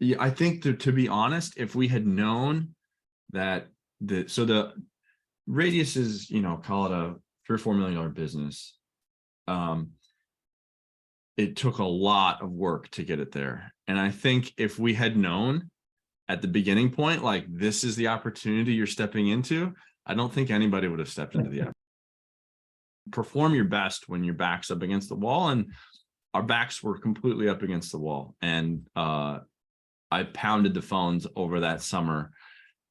Yeah, I think to be honest, if we had known that the Radius is, call it a $3 or $4 million business. It took a lot of work to get it there. And I think if we had known at the beginning point, like, this is the opportunity you're stepping into, I don't think anybody would have stepped into the perform your best when your back's up against the wall. And our backs were completely up against the wall. And I pounded the phones over that summer.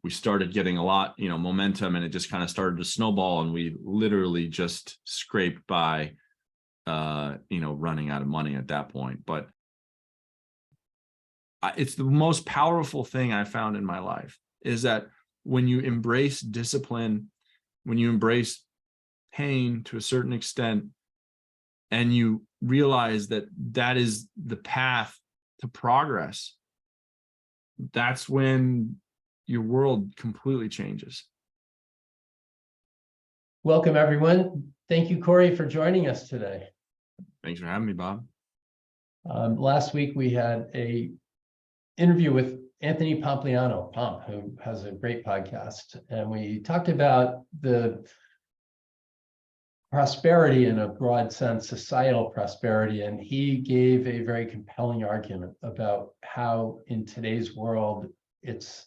We started getting a lot, momentum, and it just kind of started to snowball. And we literally just scraped by, running out of money at that point. But it's the most powerful thing I found in my life, is that when you embrace discipline, when you embrace pain to a certain extent, and you realize that that is the path to progress, that's when your world completely changes. Welcome, everyone. Thank you, Cory, for joining us today. Thanks for having me, Bob. Last week, we had an interview with Anthony Pompliano, Pomp, who has a great podcast. And we talked about the prosperity in a broad sense, societal prosperity. And he gave a very compelling argument about how in today's world, it's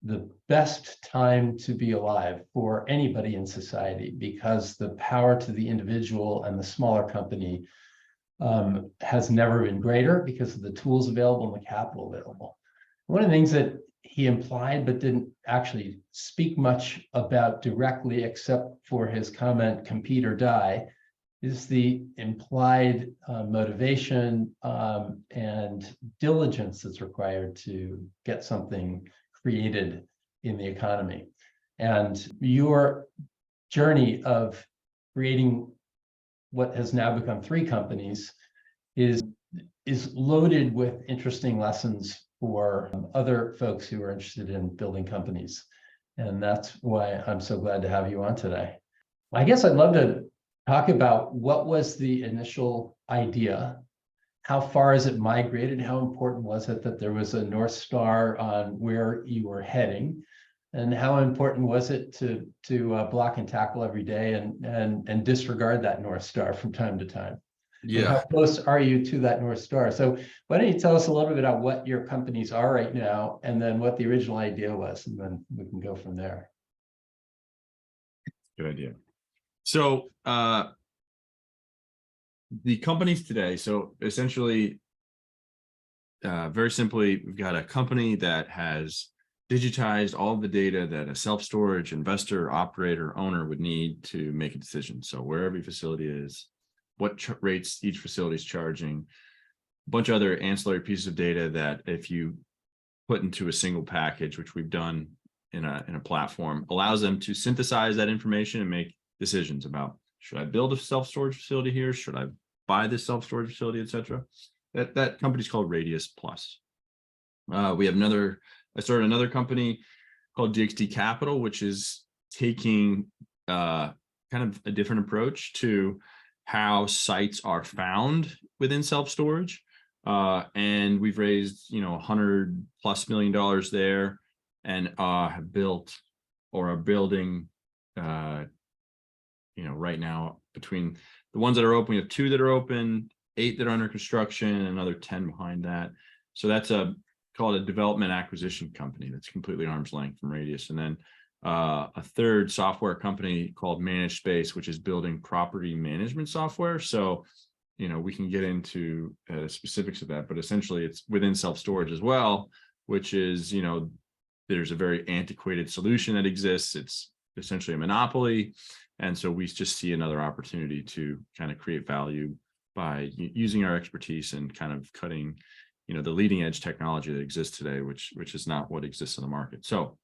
the best time to be alive for anybody in society, because the power to the individual and the smaller company has never been greater because of the tools available and the capital available. One of the things that he implied but didn't actually speak much about directly, except for his comment, compete or die, is the implied motivation and diligence that's required to get something created in the economy. And your journey of creating what has now become 3 companies is loaded with interesting lessons for other folks who are interested in building companies. And that's why I'm so glad to have you on today. I guess I'd love to talk about what was the initial idea. How far has it migrated? How important was it that there was a North Star on where you were heading? And how important was it to block and tackle every day and disregard that North Star from time to time? Yeah. And how close are you to that North Star? So why don't you tell us a little bit about what your companies are right now, and then what the original idea was, and then we can go from there. Good idea. So the companies today, so essentially, very simply, we've got a company that has digitized all the data that a self-storage investor, operator, owner would need to make a decision. So where every facility is, what rates each facility is charging, a bunch of other ancillary pieces of data that if you put into a single package, which we've done in a platform, allows them to synthesize that information and make decisions about, should I build a self-storage facility here? Should I buy this self-storage facility, et cetera? That company's called Radius Plus. We have I started another company called DXD Capital, which is taking kind of a different approach to how sites are found within self-storage. And we've raised, $100+ million there, and have built or are building, right now, between the ones that are open, we have 2 that are open, 8 that are under construction, and another 10 behind that. So that's called a development acquisition company that's completely arm's length from Radius. And then a third software company called Managespace, which is building property management software. So, we can get into specifics of that, but essentially it's within self-storage as well, which is, there's a very antiquated solution that exists. It's essentially a monopoly. And so we just see another opportunity to kind of create value by using our expertise and kind of cutting, the leading edge technology that exists today, which is not what exists in the market. So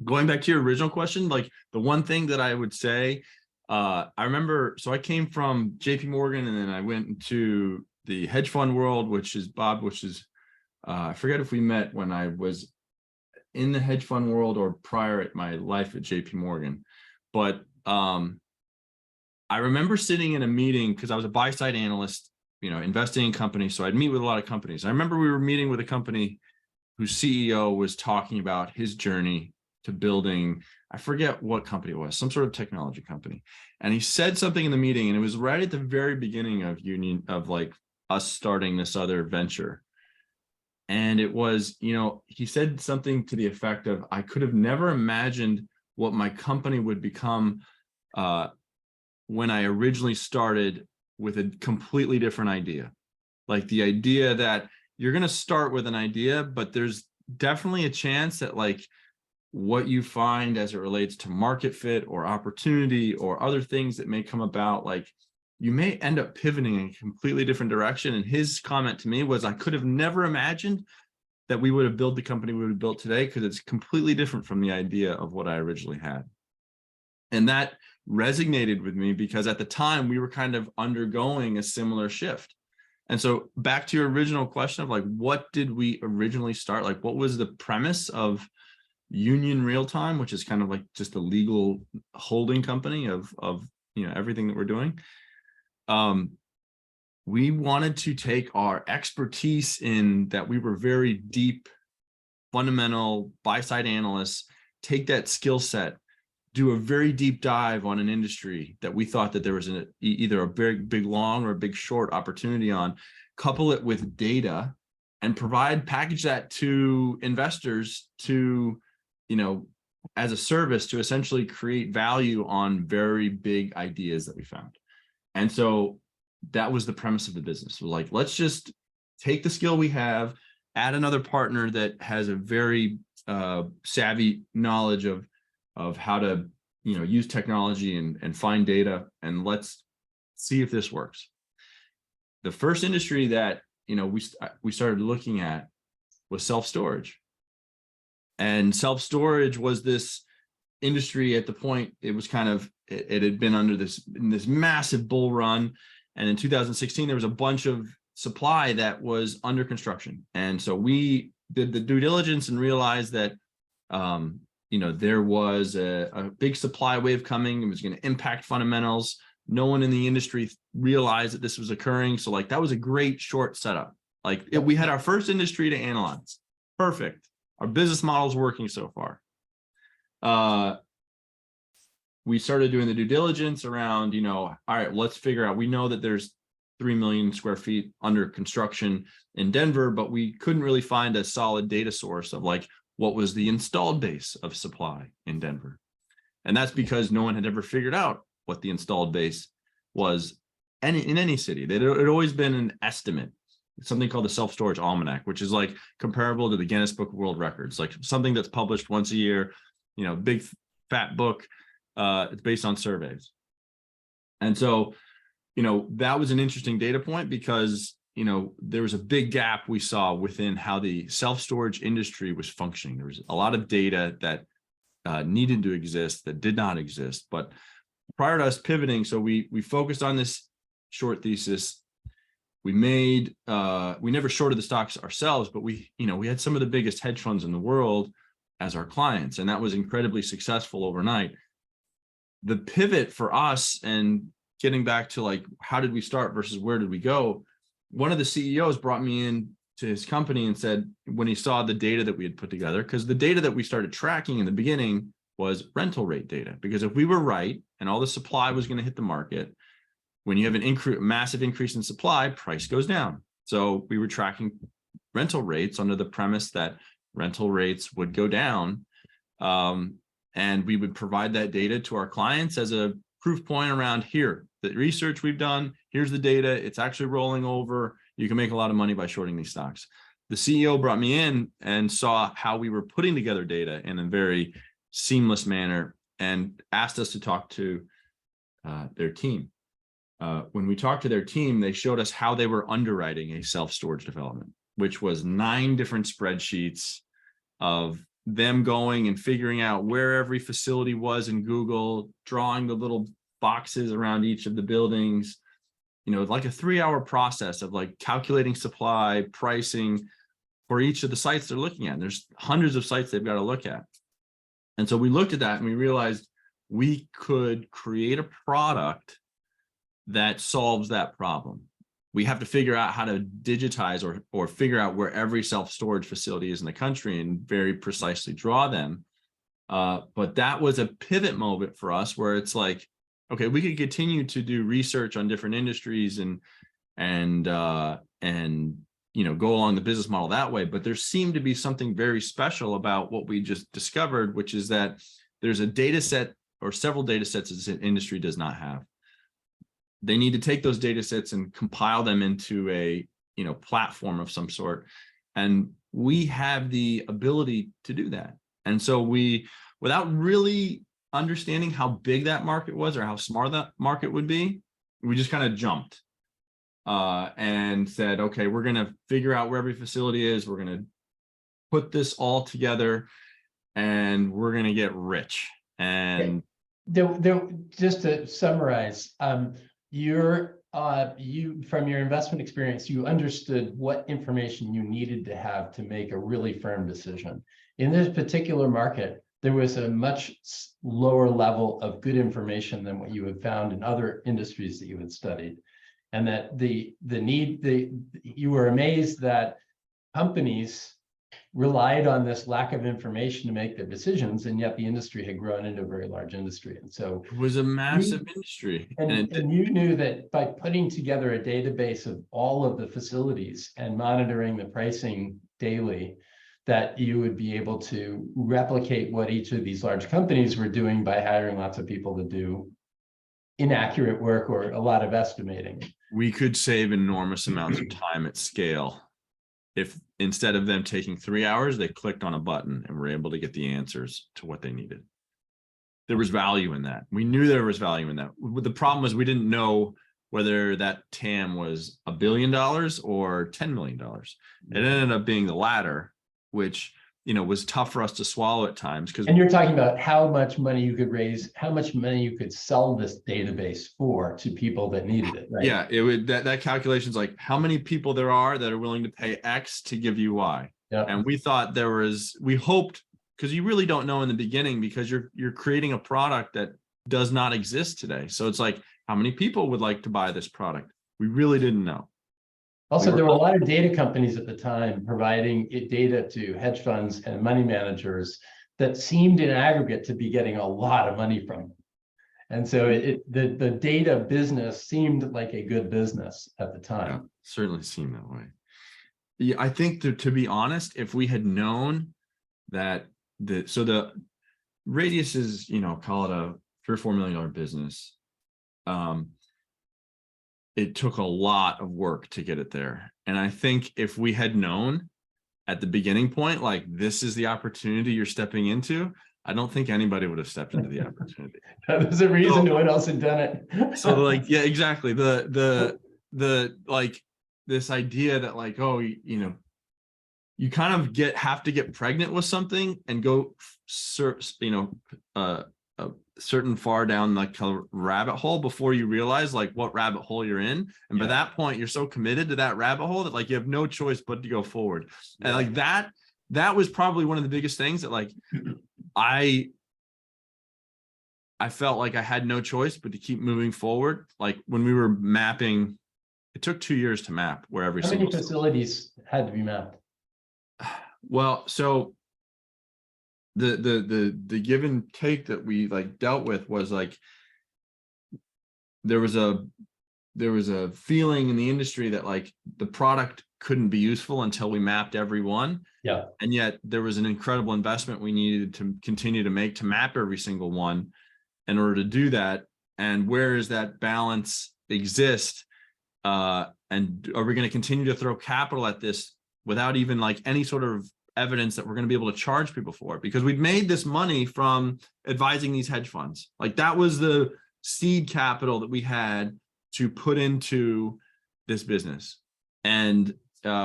going back to your original question, like the one thing that I would say, I remember, so I came from JP Morgan, and then I went into the hedge fund world, which is Bob, I forget if we met when I was in the hedge fund world or prior at my life at JP Morgan. But I remember sitting in a meeting because I was a buy side analyst investing in companies. So I'd meet with a lot of companies. I remember we were meeting with a company whose CEO was talking about his journey to building, I forget what company it was, some sort of technology company. And he said something in the meeting, and it was right at the very beginning of like us starting this other venture. And it was, he said something to the effect of, I could have never imagined what my company would become when I originally started with a completely different idea. Like the idea that you're going to start with an idea, but there's definitely a chance that like what you find as it relates to market fit or opportunity or other things that may come about, like you may end up pivoting in a completely different direction. And his comment to me was, I could have never imagined that we would have built the company we would have built today, because it's completely different from the idea of what I originally had. And that resonated with me because at the time we were kind of undergoing a similar shift. And so back to your original question of like, what did we originally start? Like, what was the premise of Union Realtime, which is kind of like just a legal holding company of everything that we're doing? We wanted to take our expertise in that we were very deep, fundamental buy-side analysts, take that skill set, do a very deep dive on an industry that we thought that there was either a big long or a big short opportunity on, couple it with data, and package that to investors to, as a service to essentially create value on very big ideas that we found. And so that was the premise of the business. We're like, let's just take the skill we have, add another partner that has a very savvy knowledge of how to use technology and find data, and let's see if this works. The first industry that we started looking at was self-storage. And self-storage was this industry at the point, it was kind of, it had been under this massive bull run. And in 2016, there was a bunch of supply that was under construction. And so we did the due diligence and realized that, there was a big supply wave coming. It was going to impact fundamentals. No one in the industry realized that this was occurring. So like, that was a great short setup. Like we had our first industry to analyze. Perfect. Our business model is working so far. We started doing the due diligence around, all right, let's figure out, we know that there's 3 million square feet under construction in Denver, but we couldn't really find a solid data source of like, what was the installed base of supply in Denver? And that's because no one had ever figured out what the installed base was in any city. It had always been an estimate. It's something called the Self-Storage Almanac, which is like comparable to the Guinness Book of World Records, like something that's published once a year, big fat book. It's based on surveys. And so, that was an interesting data point because, there was a big gap we saw within how the self-storage industry was functioning. There was a lot of data that needed to exist that did not exist. But prior to us pivoting, so we focused on this short thesis. We never shorted the stocks ourselves, but we had some of the biggest hedge funds in the world as our clients, and that was incredibly successful overnight. The pivot for us, and getting back to like, how did we start versus where did we go? One of the CEOs brought me in to his company and said, when he saw the data that we had put together, because the data that we started tracking in the beginning was rental rate data, because if we were right and all the supply was going to hit the market, when you have a massive increase in supply, price goes down. So we were tracking rental rates under the premise that rental rates would go down. And we would provide that data to our clients as a proof point around, here, the research we've done, here's the data, it's actually rolling over. You can make a lot of money by shorting these stocks. The CEO brought me in and saw how we were putting together data in a very seamless manner and asked us to talk to their team. When we talked to their team, they showed us how they were underwriting a self-storage development, which was 9 different spreadsheets of them going and figuring out where every facility was in Google, drawing the little boxes around each of the buildings, like a 3-hour process of like calculating supply, pricing for each of the sites they're looking at. There's hundreds of sites they've got to look at. And so we looked at that and we realized we could create a product that solves that problem. we have to figure out how to digitize or figure out where every self-storage facility is in the country and very precisely draw them. But that was a pivot moment for us where it's like, okay, we could continue to do research on different industries and go along the business model that way. But there seemed to be something very special about what we just discovered, which is that there's a data set or several data sets that this industry does not have. They need to take those data sets and compile them into a platform of some sort. And we have the ability to do that. And so we, without really understanding how big that market was or how smart that market would be, we just kind of jumped and said, okay, we're going to figure out where every facility is. We're going to put this all together and we're going to get rich. And just to summarize, you from your investment experience, you understood what information you needed to have to make a really firm decision. In this particular market, there was a much lower level of good information than what you had found in other industries that you had studied. And that you were amazed that companies relied on this lack of information to make their decisions, and yet the industry had grown into a very large industry. And so it was a massive industry. And you knew that by putting together a database of all of the facilities and monitoring the pricing daily, that you would be able to replicate what each of these large companies were doing by hiring lots of people to do inaccurate work or a lot of estimating. We could save enormous amounts of time at scale if instead of them taking 3 hours, they clicked on a button and were able to get the answers to what they needed. There was value in that. We knew there was value in that. The problem was we didn't know whether that TAM was $1 billion or $10 million. It ended up being the latter, which was tough for us to swallow at times. And you're talking about how much money you could raise, how much money you could sell this database for to people that needed it, right? Yeah, it would that calculation's like how many people there are that are willing to pay X to give you Y. Yeah. And we thought we hoped, because you really don't know in the beginning, because you're creating a product that does not exist today. So it's like, how many people would like to buy this product? We really didn't know. Also, there were a lot of data companies at the time providing data to hedge funds and money managers that seemed in aggregate to be getting a lot of money from them. And so the data business seemed like a good business at the time. Yeah, certainly seemed that way. Yeah, I think to be honest, if we had known that the Radius is, call it a $3 or $4 million business. It took a lot of work to get it there. And I think if we had known at the beginning point, like, this is the opportunity you're stepping into, I don't think anybody would have stepped into the opportunity. There's a reason no one else had done it. So like, yeah, exactly. The like this idea that like, oh, you kind of have to get pregnant with something and go certain far down like a rabbit hole before you realize like what rabbit hole you're in. And by that point, you're so committed to that rabbit hole that like you have no choice but to go forward. And like that was probably one of the biggest things that like I felt like I had no choice but to keep moving forward. Like when we were mapping, it took 2 years to map where every How many facilities had to be mapped? Well, so the give and take that we like dealt with was like there was a feeling in the industry that like the product couldn't be useful until we mapped every one. Yeah. And yet there was an incredible investment we needed to continue to make to map every single one in order to do that. And where does that balance exist? And are we going to continue to throw capital at this without even like any sort of evidence that we're going to be able to charge people for it? Because we'd made this money from advising these hedge funds. Like that was the seed capital that we had to put into this business. And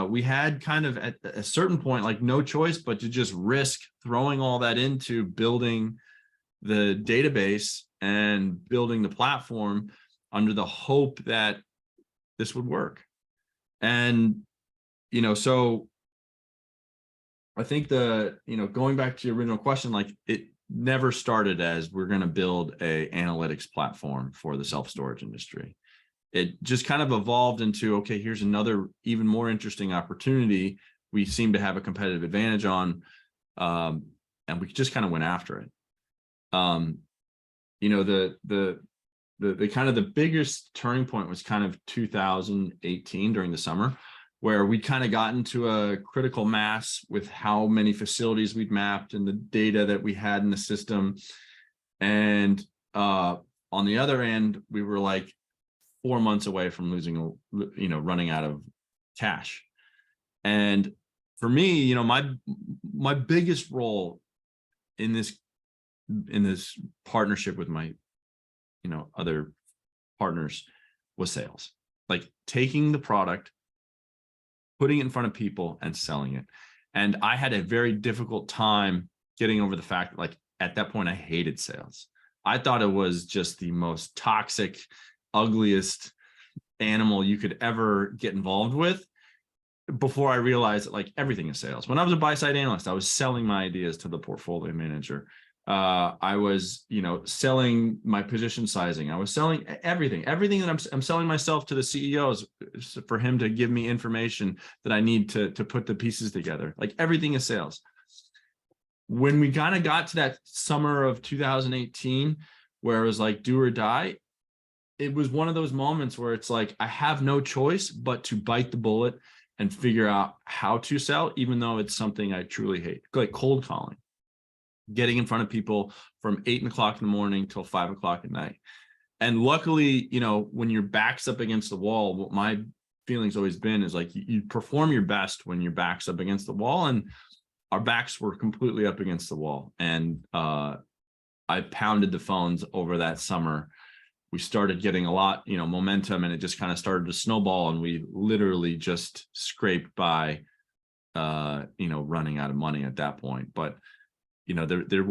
we had kind of at a certain point, like no choice but to just risk throwing all that into building the database and building the platform under the hope that this would work. And, so I think going back to your original question, like it never started as we're going to build a analytics platform for the self-storage industry. it just kind of evolved into, okay, here's another even more interesting opportunity we seem to have a competitive advantage on, and we just kind of went after it. You know, the kind of the biggest turning point was kind of 2018 during the summer, where we kind of got into a critical mass with how many facilities we'd mapped and the data that we had in the system. And on the other end, we were like 4 months away from losing, you know, running out of cash. And for me, you know, my biggest role in this partnership with my, you know, other partners was sales, like taking the product, putting it in front of people and selling it. And I had a very difficult time getting over the fact that, like, at that point, I hated sales. I thought it was just the most toxic, ugliest animal you could ever get involved with, before I realized that, like, everything is sales. When I was a buy-side analyst, I was selling my ideas to the portfolio manager. I was, you know, selling my position sizing. I was selling everything that I'm selling myself to the CEOs for him to give me information that I need to put the pieces together. Like, everything is sales. When we kind of got to that summer of 2018, where it was like do or die, it was one of those moments where it's like, I have no choice but to bite the bullet and figure out how to sell, even though it's something I truly hate, like cold calling, getting in front of people from 8 o'clock in the morning till 5 o'clock at night. And luckily, you know, when your back's up against the wall, what my feeling's always been is like, you perform your best when your back's up against the wall, and our backs were completely up against the wall. And I pounded the phones over that summer. We started getting a lot, you know, momentum, and it just kind of started to snowball, and we literally just scraped by, you know, running out of money at that point. But, you know, there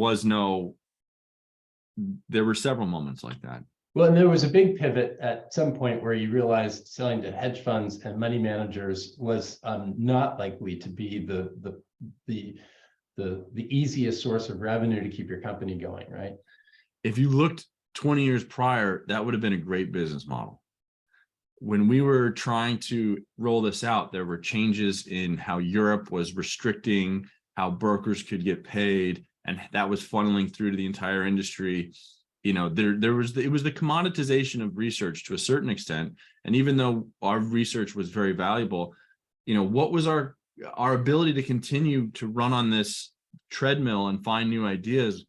were several moments like that. Well, and there was a big pivot at some point where you realized selling to hedge funds and money managers was not likely to be the easiest source of revenue to keep your company going, right? If you looked 20 years prior, that would have been a great business model. When we were trying to roll this out, there were changes in how Europe was restricting how brokers could get paid, and that was funneling through to the entire industry. You know, it was the commoditization of research to a certain extent. And even though our research was very valuable, you know, what was our ability to continue to run on this treadmill and find new ideas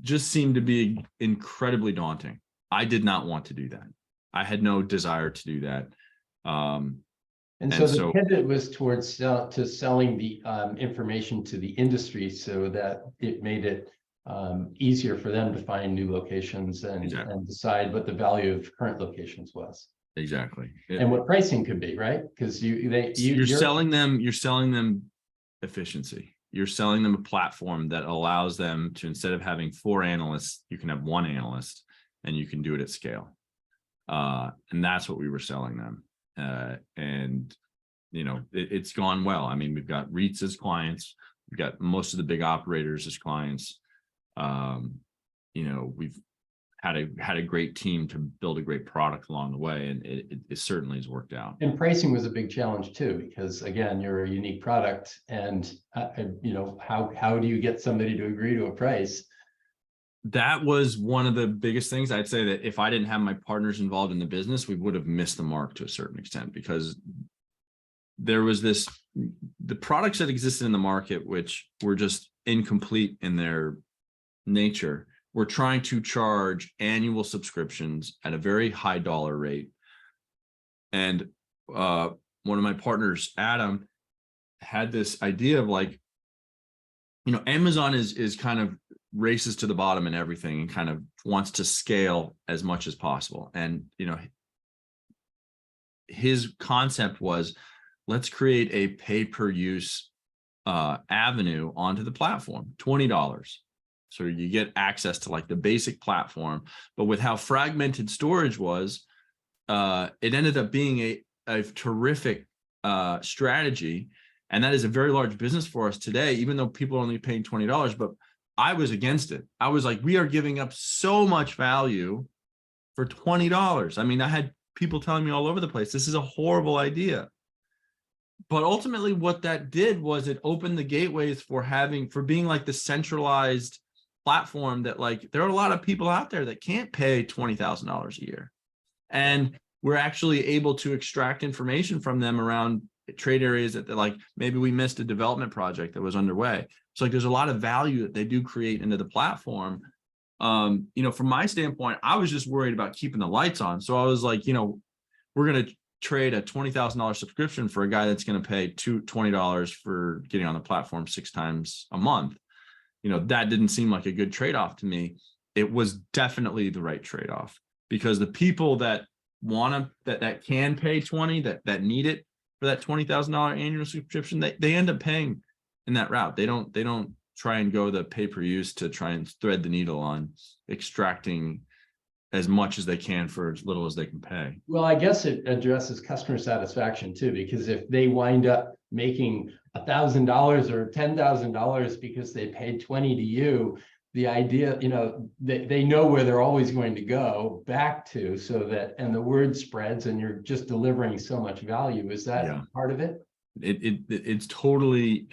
just seemed to be incredibly daunting. I did not want to do that. I had no desire to do that. And so the pivot was towards selling the information to the industry, so that it made it easier for them to find new locations and, exactly, and decide what the value of current locations was. Exactly. And what pricing could be, right? Because you're selling them efficiency. You're selling them a platform that allows them to, instead of having 4 analysts, you can have 1 analyst, and you can do it at scale. And that's what we were selling them. And, you know, it's gone well. I mean, we've got REITs as clients. We've got most of the big operators as clients. You know, we've had a great team to build a great product along the way, and it certainly has worked out. And pricing was a big challenge too, because again, you're a unique product, and you know, how do you get somebody to agree to a price? That was one of the biggest things. I'd say that if I didn't have my partners involved in the business, we would have missed the mark to a certain extent, because there was the products that existed in the market, which were just incomplete in their nature. We're trying to charge annual subscriptions at a very high dollar rate. And one of my partners, Adam, had this idea of, like, you know, Amazon is kind of races to the bottom in everything and kind of wants to scale as much as possible. And, you know, his concept was, let's create a pay-per-use avenue onto the platform, $20. So you get access to, like, the basic platform, but with how fragmented storage was, it ended up being a terrific strategy. And that is a very large business for us today, even though people are only paying $20. But I was against it. I was like, we are giving up so much value for $20. I mean, I had people telling me all over the place, this is a horrible idea. But ultimately what that did was it opened the gateways for being like the centralized platform that, like, there are a lot of people out there that can't pay $20,000 a year. And we're actually able to extract information from them around trade areas that, like, maybe we missed a development project that was underway. So like there's a lot of value that they do create into the platform. You know, from my standpoint, I was just worried about keeping the lights on. So I was like, you know, we're going to trade a $20,000 subscription for a guy that's going to pay $20 for getting on the platform 6 times a month. You know, that didn't seem like a good trade-off to me. It was definitely the right trade-off, because the people that that can pay 20, that need it for that $20,000 annual subscription, they end up paying in that route. They don't try and go the pay-per-use to try and thread the needle on extracting as much as they can for as little as they can pay. Well, I guess it addresses customer satisfaction too, because if they wind up making $1,000 or $10,000 because they paid 20 to you, the idea, you know, they know where they're always going to go back to, so that, and the word spreads and you're just delivering so much value. Is that part of it? It's totally,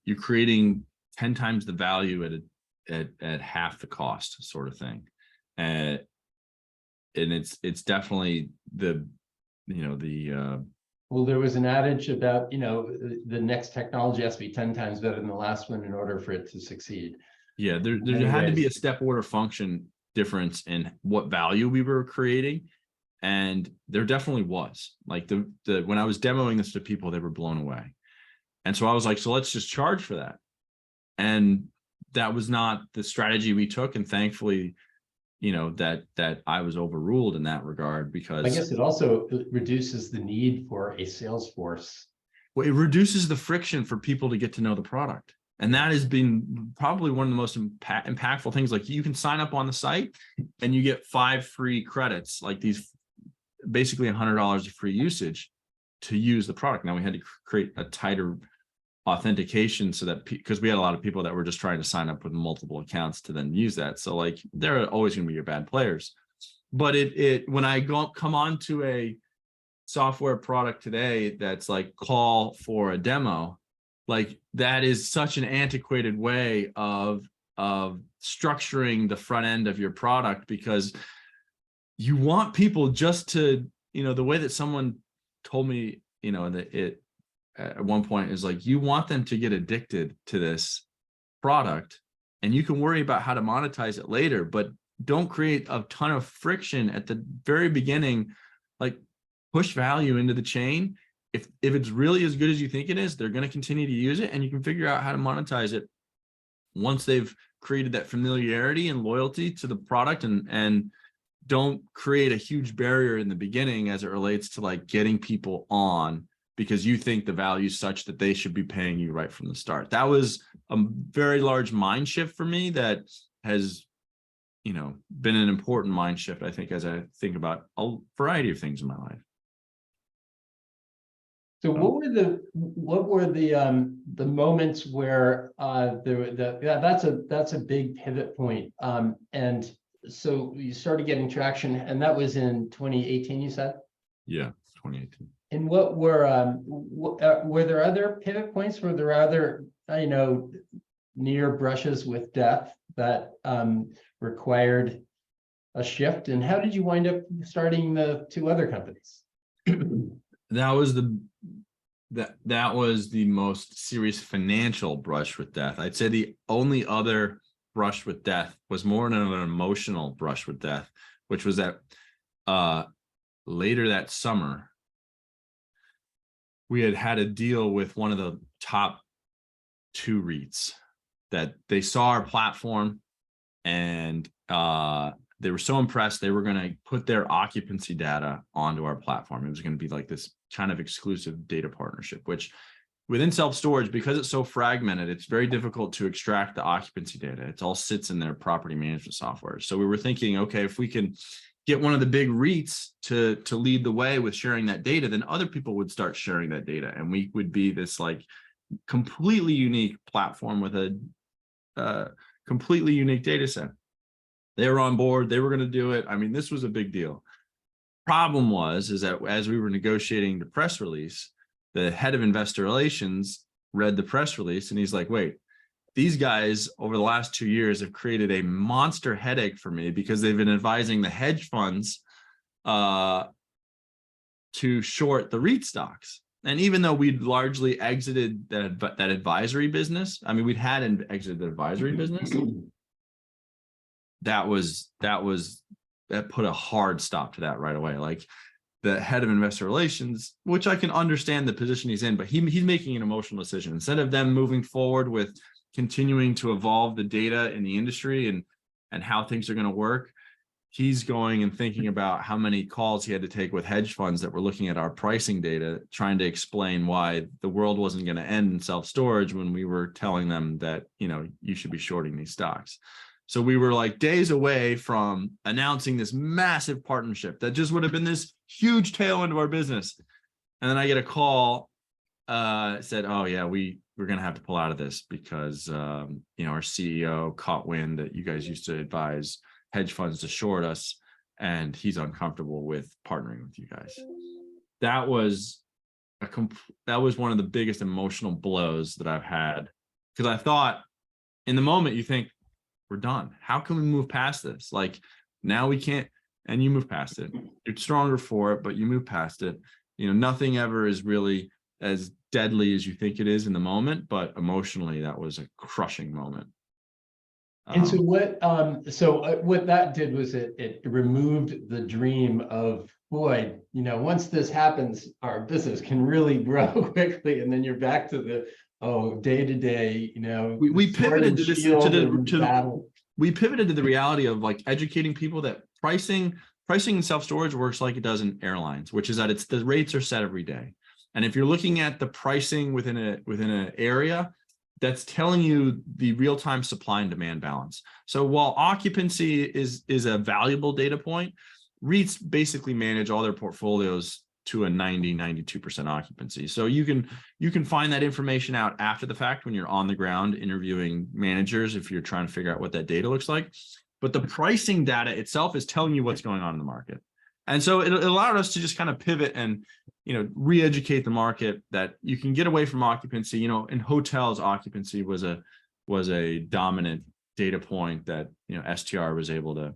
you're creating 10 times the value at half the cost, sort of thing. And it's definitely the, you know, well, there was an adage about, you know, the next technology has to be 10 times better than the last one in order for it to succeed. Yeah, there had to be a step order function difference in what value we were creating. And there definitely was. Like when I was demoing this to people, they were blown away. And so I was like, so let's just charge for that. And that was not the strategy we took. And thankfully, you know, that I was overruled in that regard, because I guess it also reduces the need for a sales force. Well, it reduces the friction for people to get to know the product. And that has been probably one of the most impactful things. Like, you can sign up on the site and you get 5 free credits, like these, basically $100 of free usage to use the product. Now we had to create a tighter authentication so that, because we had a lot of people that were just trying to sign up with multiple accounts to then use that. So like, there are always going to be your bad players. But when I come on to a software product today that's like call for a demo, like that is such an antiquated way of structuring the front end of your product, because you want people just to, you know, the way that someone told me, you know, that it at one point is like, you want them to get addicted to this product, and you can worry about how to monetize it later, but don't create a ton of friction at the very beginning. Like, push value into the chain. If it's really as good as you think it is, they're going to continue to use it, and you can figure out how to monetize it once they've created that familiarity and loyalty to the product. And don't create a huge barrier in the beginning as it relates to like getting people on because you think the value is such that they should be paying you right from the start. That was a very large mind shift for me that has, you know, been an important mind shift, I think, as I think about a variety of things in my life. So what were the moments where that's a big pivot point, and so you started getting traction, and that was in 2018, you said? Yeah, 2018. And what were there other pivot points? Were there other, you know, near brushes with death that required a shift? And how did you wind up starting the 2 other companies? That was the most serious financial brush with death. I'd say the only other brush with death was more than an emotional brush with death, which was that later that summer, we had a deal with one of the top 2 REITs that they saw our platform, and they were so impressed they were going to put their occupancy data onto our platform. It was going to be like this kind of exclusive data partnership, which within self-storage, because it's so fragmented, it's very difficult to extract the occupancy data. It all sits in their property management software. So we were thinking, okay, if we can get one of the big REITs to lead the way with sharing that data, then other people would start sharing that data, and we would be this like completely unique platform with a completely unique data set. They were on board. They were going to do it. I mean, this was a big deal. Problem is that as we were negotiating the press release, the head of investor relations read the press release and he's like, wait, these guys over the last 2 years have created a monster headache for me because they've been advising the hedge funds to short the REIT stocks. And even though we'd largely exited that advisory business, I mean, we'd had exited the advisory business. That put a hard stop to that right away. Like the head of investor relations, which I can understand the position he's in, but he's making an emotional decision. Instead of them moving forward with continuing to evolve the data in the industry and how things are going to work, he's going and thinking about how many calls he had to take with hedge funds that were looking at our pricing data, trying to explain why the world wasn't going to end in self-storage when we were telling them that, you know, you should be shorting these stocks. So we were like days away from announcing this massive partnership that just would have been this huge tail into our business. And then I get a call, said, oh yeah, we're going to have to pull out of this because, you know, our CEO caught wind that you guys used to advise hedge funds to short us and he's uncomfortable with partnering with you guys. That was one of the biggest emotional blows that I've had, because I thought in the moment you think, we're done. How can we move past this? Like now we can't, and you move past it. You're stronger for it, but you move past it. You know, nothing ever is really as deadly as you think it is in the moment, but emotionally that was a crushing moment. And so what that did was it removed the dream of, boy, you know, once this happens, our business can really grow quickly, and then you're back to the day to day, you know. We pivoted to this we pivoted to the reality of like educating people that pricing in self-storage works like it does in airlines, which is that the rates are set every day. And if you're looking at the pricing within an area, that's telling you the real-time supply and demand balance. So while occupancy is a valuable data point, REITs basically manage all their portfolios to a 92% occupancy. So you can find that information out after the fact when you're on the ground interviewing managers, if you're trying to figure out what that data looks like. But the pricing data itself is telling you what's going on in the market. And so it allowed us to just kind of pivot and, you know, re-educate the market that you can get away from occupancy. You know, in hotels, occupancy was a dominant data point that, you know, STR was able to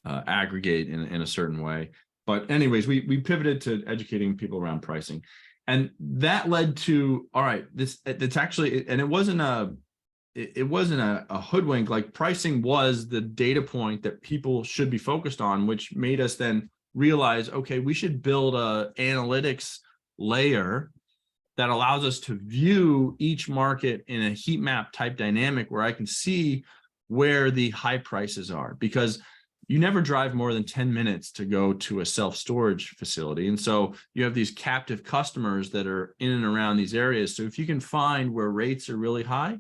aggregate in a certain way. But anyways, we pivoted to educating people around pricing, and that led to, all right, it's actually, and it wasn't a hoodwink. Like pricing was the data point that people should be focused on, which made us then realize, okay, we should build a analytics layer that allows us to view each market in a heat map type dynamic where I can see where the high prices are, because you never drive more than 10 minutes to go to a self-storage facility. And so you have these captive customers that are in and around these areas. So if you can find where rates are really high,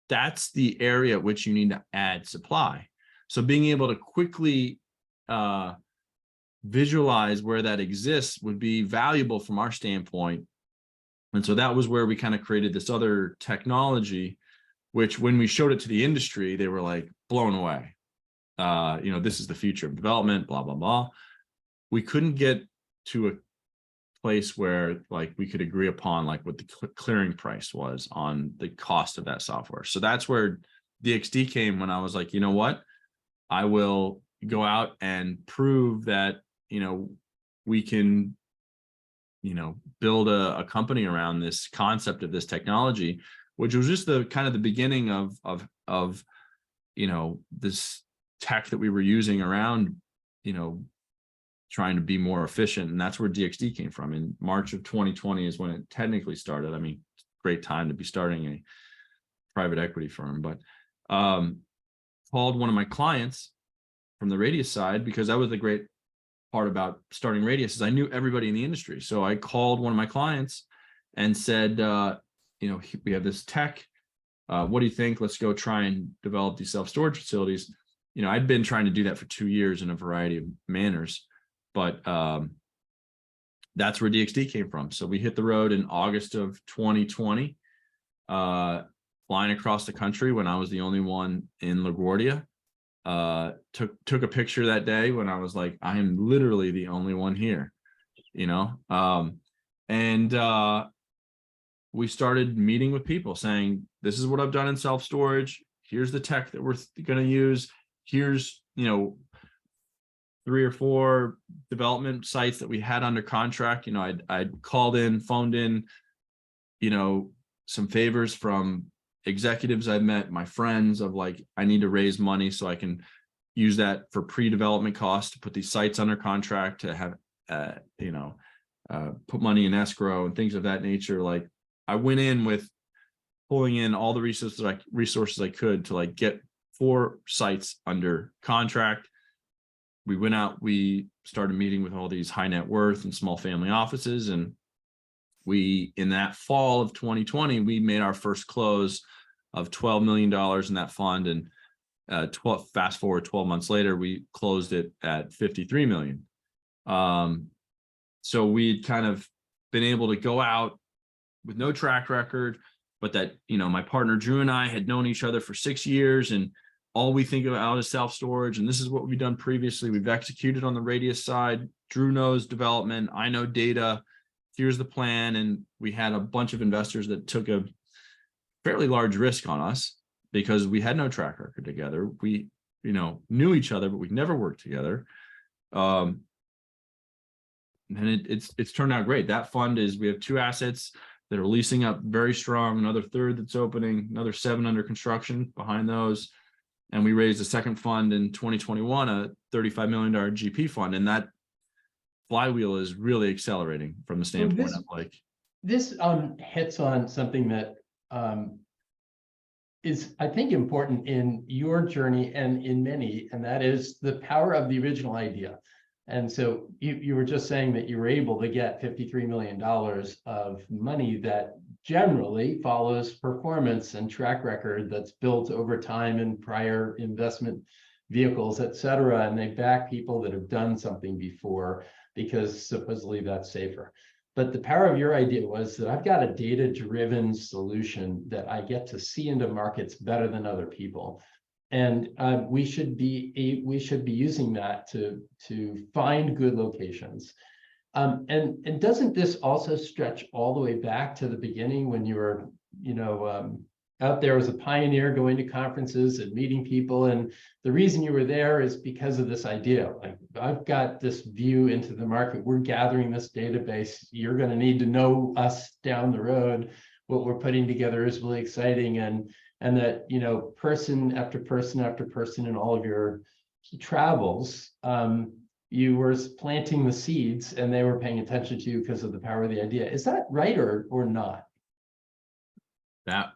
that's the area at which you need to add supply. So being able to quickly visualize where that exists would be valuable from our standpoint. And so that was where we kind of created this other technology, which when we showed it to the industry, they were like blown away. You know, this is the future of development, blah, blah, blah. We couldn't get to a place where like we could agree upon like what the clearing price was on the cost of that software. So that's where DXD came, when I was like, you know what, I will go out and prove that, you know, we can, you know, build a company around this concept of this technology, which was just the kind of the beginning of you know, this tech that we were using around, you know, trying to be more efficient. And that's where DXD came from. In March of 2020 is when it technically started. I mean, great time to be starting a private equity firm, but called one of my clients from the Radius side, because that was the great part about starting Radius, is I knew everybody in the industry. So I called one of my clients and said, you know, we have this tech. What do you think? Let's go try and develop these self-storage facilities. You know, I'd been trying to do that for 2 years in a variety of manners, but that's where DXD came from. So we hit the road in August of 2020. flying across the country when I was the only one in LaGuardia. Took a picture that day when I was like, I am literally the only one here, you know. And we started meeting with people saying, this is what I've done in self-storage. Here's the tech that we're going to use. Here's, 3 or 4 development sites that we had under contract. I'd called in, phoned in, some favors from executives I met, my friends, of like, I need to raise money so I can use that for pre-development costs to put these sites under contract, to have, put money in escrow and things of that nature. Like, I went in with pulling in all the resources I could to like get 4 sites under contract. We went out, we started meeting with all these high net worth and small family offices. And in that fall of 2020, we made our first close of $12 million in that fund. And fast forward 12 months later, we closed it at 53 million. So we'd kind of been able to go out with no track record, but that, my partner Drew and I had known each other for 6 years, and all we think about is self-storage. And this is what we've done previously. We've executed on the Radius side. Drew knows development. I know data. Here's the plan. And we had a bunch of investors that took a fairly large risk on us because we had no track record together. We, knew each other, but we never worked together. And it's turned out great. That fund we have 2 assets that are leasing up very strong, another 1/3 that's opening, another 7 under construction behind those. And we raised a second fund in 2021, a $35 million GP fund. And that flywheel is really accelerating from the standpoint of like. This hits on something that is, I think, important in your journey and in many, and that is the power of the original idea. And so you were just saying that you were able to get $53 million of money that generally follows performance and track record that's built over time in prior investment vehicles, et cetera. And they back people that have done something before because supposedly that's safer. But the power of your idea was that I've got a data-driven solution that I get to see into markets better than other people. And we should be using that to find good locations. And doesn't this also stretch all the way back to the beginning when you were, out there as a pioneer, going to conferences and meeting people? And the reason you were there is because of this idea. Like, I've got this view into the market. We're gathering this database. You're going to need to know us down the road. What we're putting together is really exciting. And that, person after person after person in all of your travels, you were planting the seeds and they were paying attention to you because of the power of the idea. Is that right or not?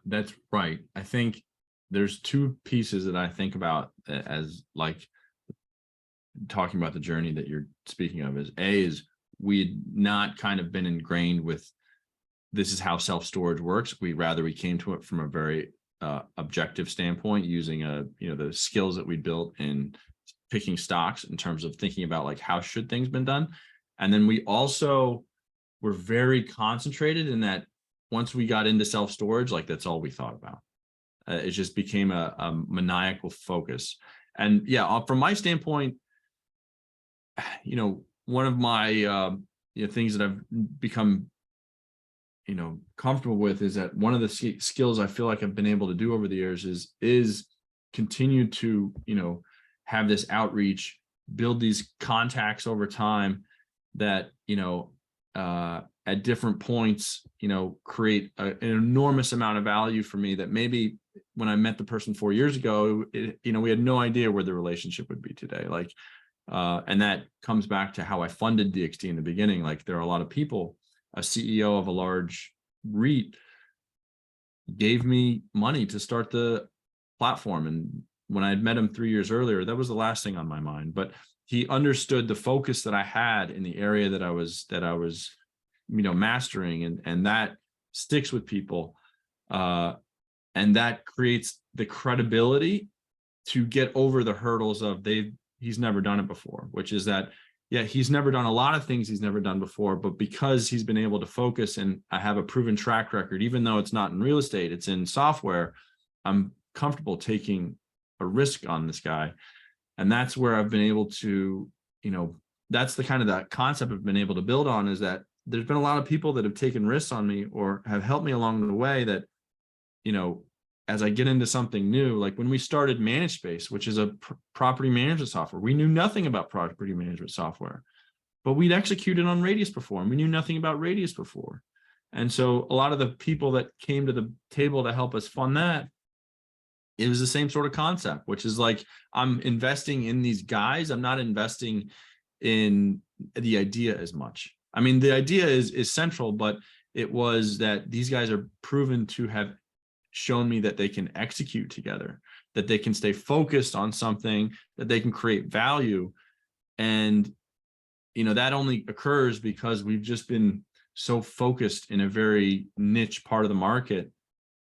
That's right. I think there's 2 pieces that I think about as like talking about the journey that you're speaking of. Is we'd not kind of been ingrained with this is how self-storage works. We came to it from a very objective standpoint, using the skills that we built in picking stocks in terms of thinking about like how should things been done. And then we also were very concentrated in that once we got into self-storage, like that's all we thought about. It just became a maniacal focus. And yeah, from my standpoint, one of my things that I've become comfortable with is that one of the skills I feel like I've been able to do over the years is continue to, have this outreach, build these contacts over time that, at different points, create an enormous amount of value for me that maybe when I met the person 4 years ago, we had no idea where the relationship would be today. Like, and that comes back to how I funded DXD in the beginning. Like, there are a lot of people. A CEO of a large REIT gave me money to start the platform. And when I had met him 3 years earlier, that was the last thing on my mind. But he understood the focus that I had in the area that I was mastering, and that sticks with people. And that creates the credibility to get over the hurdles of he's never done it before, which is that, yeah, he's never done a lot of things he's never done before, but because he's been able to focus and I have a proven track record, even though it's not in real estate, it's in software, I'm comfortable taking a risk on this guy. And that's where I've been able to, that's the kind of that concept I've been able to build on, is that there's been a lot of people that have taken risks on me or have helped me along the way that, as I get into something new, like when we started Managespace, which is a property management software, we knew nothing about property management software, but we'd executed on Radius before, and we knew nothing about Radius before. And so a lot of the people that came to the table to help us fund that, it was the same sort of concept, which is like, I'm investing in these guys. I'm not investing in the idea as much. I mean, the idea is central, but it was that these guys are proven to have shown me that they can execute together, that they can stay focused on something, that they can create value. And, that only occurs because we've just been so focused in a very niche part of the market,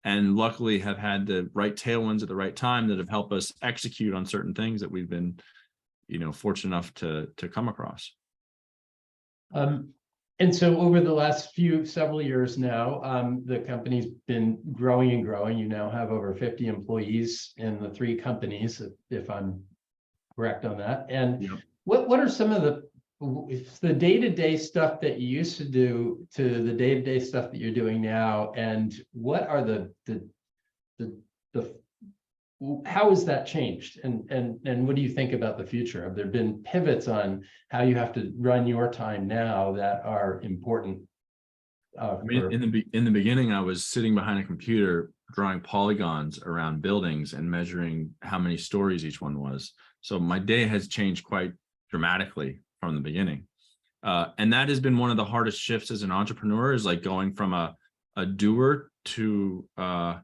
and luckily have had the right tailwinds at the right time that have helped us execute on certain things that we've been, fortunate enough to come across. And so over the last several years now, the company's been growing and growing. You now have over 50 employees in the 3 companies, if I'm correct on that. And Yep. what are some of the day-to-day stuff that you used to do to the day-to-day stuff that you're doing now? And what are how has that changed? And what do you think about the future? Have there been pivots on how you have to run your time now that are important? I mean, in the beginning, I was sitting behind a computer drawing polygons around buildings and measuring how many stories each one was. So my day has changed quite dramatically from the beginning. And that has been one of the hardest shifts as an entrepreneur, is like going from a doer to, I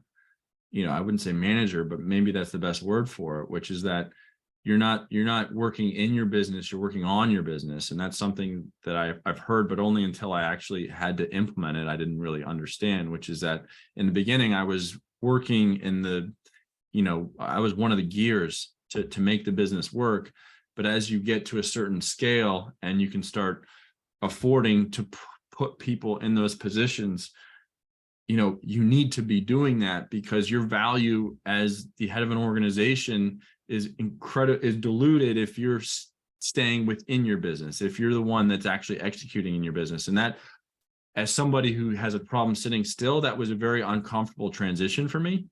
wouldn't say manager, but maybe that's the best word for it, which is that you're not working in your business, you're working on your business. And that's something that I've heard, but only until I actually had to implement it, I didn't really understand, which is that in the beginning, I was working in I was one of the gears to make the business work. But as you get to a certain scale and you can start affording to put people in those positions, you need to be doing that, because your value as the head of an organization is diluted if you're staying within your business, if you're the one that's actually executing in your business. And that, as somebody who has a problem sitting still, that was a very uncomfortable transition for me,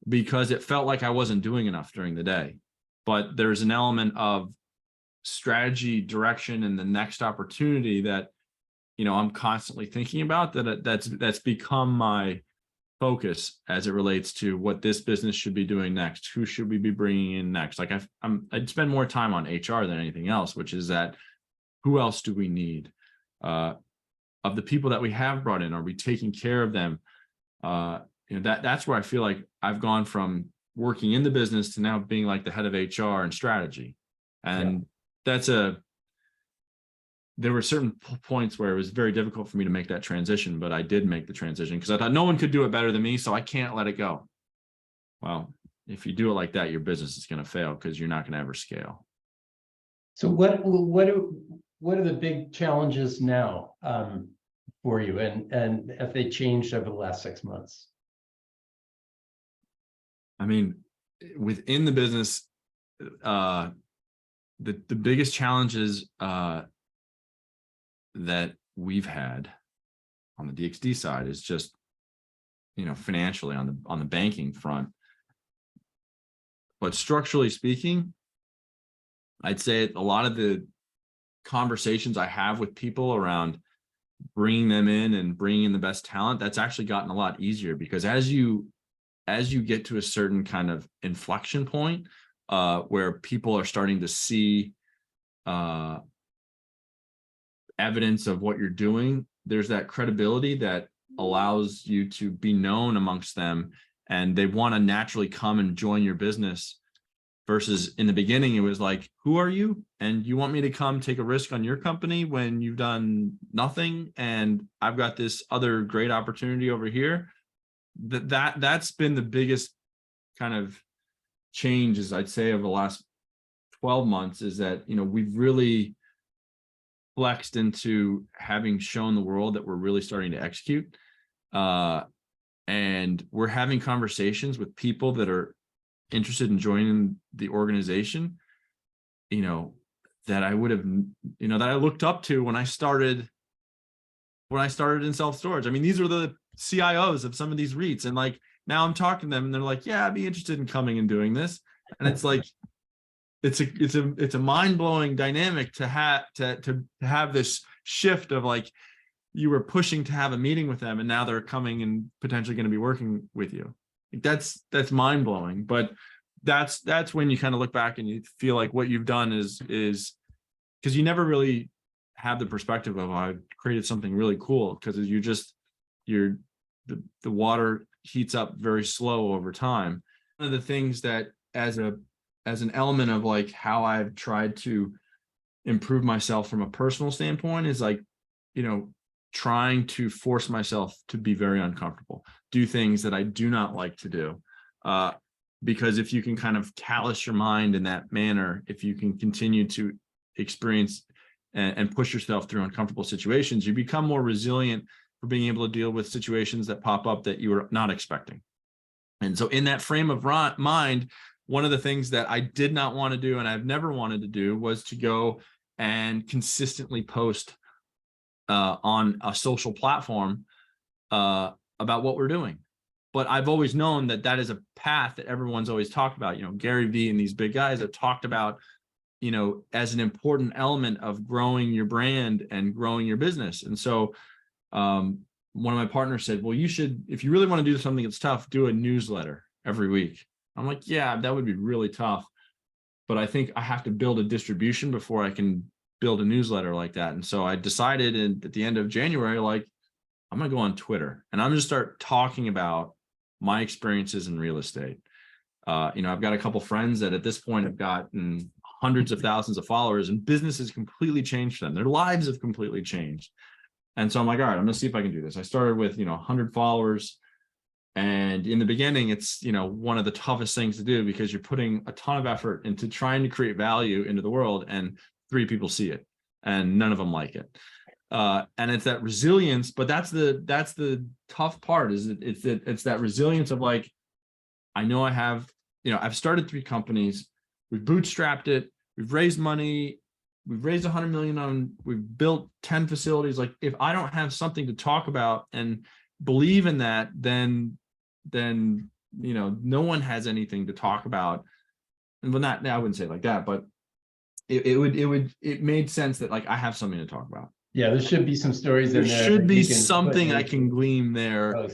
because it felt like I wasn't doing enough during the day. But there's an element of strategy, direction, and the next opportunity that I'm constantly thinking about, that's become my focus as it relates to what this business should be doing next. Who should we be bringing in next? Like I'd spend more time on HR than anything else, which is that who else do we need? Of the people that we have brought in, are we taking care of them? That's where I feel like I've gone from working in the business to now being like the head of HR and strategy. And there were certain points where it was very difficult for me to make that transition, but I did make the transition because I thought no one could do it better than me, so I can't let it go. Well, if you do it like that, your business is going to fail because you're not going to ever scale. So what are the big challenges now for you, and have they changed over the last 6 months? I mean, within the business, the biggest challenges that we've had on the DXD side is just, financially on the banking front. But structurally speaking, I'd say a lot of the conversations I have with people around bringing them in and bringing in the best talent, that's actually gotten a lot easier, because as you get to a certain kind of inflection point where people are starting to see evidence of what you're doing, there's that credibility that allows you to be known amongst them, and they want to naturally come and join your business. Versus in the beginning, it was like, who are you? And you want me to come take a risk on your company when you've done nothing, and I've got this other great opportunity over here. That's been the biggest kind of changes, I'd say, over the last 12 months, is that, we've really flexed into having shown the world that we're really starting to execute. and we're having conversations with people that are interested in joining the organization, that I would have, that I looked up to when I started in self-storage. I mean, these are the CIOs of some of these REITs. And like, now I'm talking to them and they're like, yeah, I'd be interested in coming and doing this. And it's like, it's a mind-blowing dynamic to have this shift of like, you were pushing to have a meeting with them and now they're coming and potentially going to be working with you. That's mind-blowing. But that's when you kind of look back and you feel like what you've done is because you never really have the perspective of, I created something really cool, because the water heats up very slow over time. One of the things that as an element of like how I've tried to improve myself from a personal standpoint is like, trying to force myself to be very uncomfortable, do things that I do not like to do. Because if you can kind of callous your mind in that manner, if you can continue to experience and push yourself through uncomfortable situations, you become more resilient for being able to deal with situations that pop up that you were not expecting. And so in that frame of mind, one of the things that I did not want to do and I've never wanted to do was to go and consistently post on a social platform about what we're doing. But I've always known that is a path that everyone's always talked about. Gary Vee and these big guys have talked about, as an important element of growing your brand and growing your business. And so one of my partners said, well, you should, if you really want to do something that's tough, do a newsletter every week. I'm like, yeah, that would be really tough. But I think I have to build a distribution before I can build a newsletter like that. And so I decided at the end of January, like, I'm going to go on Twitter and I'm going to start talking about my experiences in real estate. I've got a couple friends that at this point have gotten hundreds of thousands of followers, and business has completely changed them. Their lives have completely changed. And so I'm like, all right, I'm going to see if I can do this. I started with, 100 followers. And in the beginning, it's, one of the toughest things to do because you're putting a ton of effort into trying to create value into the world, and 3 people see it and none of them like it. And it's that resilience, but that's the tough part, is it's that resilience of like, I know I have, I've started 3 companies, we've bootstrapped it, we've raised money, we've raised 100 million we've built 10 facilities. Like, if I don't have something to talk about and believe in that, then no one has anything to talk about. And well, I wouldn't say it like that, but it made sense that like I have something to talk about. Yeah, there should be some stories in there. There should be something I can glean there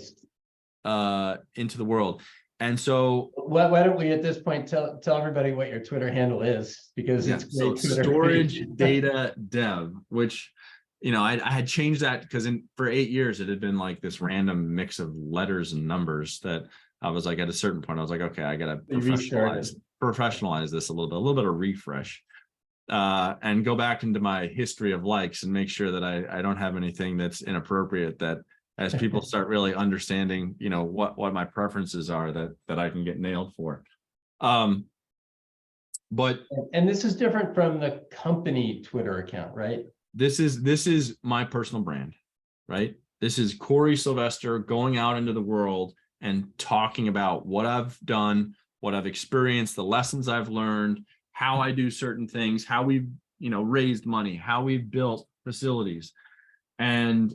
into the world. And so why don't we at this point tell everybody what your Twitter handle is, because it's great. So storage data dev, which I had changed that because for 8 years it had been like this random mix of letters and numbers that I was like, at a certain point I was like, okay, I gotta professionalize this a little bit of refresh. And go back into my history of likes and make sure that I don't have anything that's inappropriate, that as people start really understanding, what my preferences are, that I can get nailed for. But this is different from the company Twitter account, right? This is my personal brand, right? This is Cory Sylvester going out into the world and talking about what I've done, what I've experienced, the lessons I've learned, how I do certain things, how we've, raised money, how we've built facilities. And,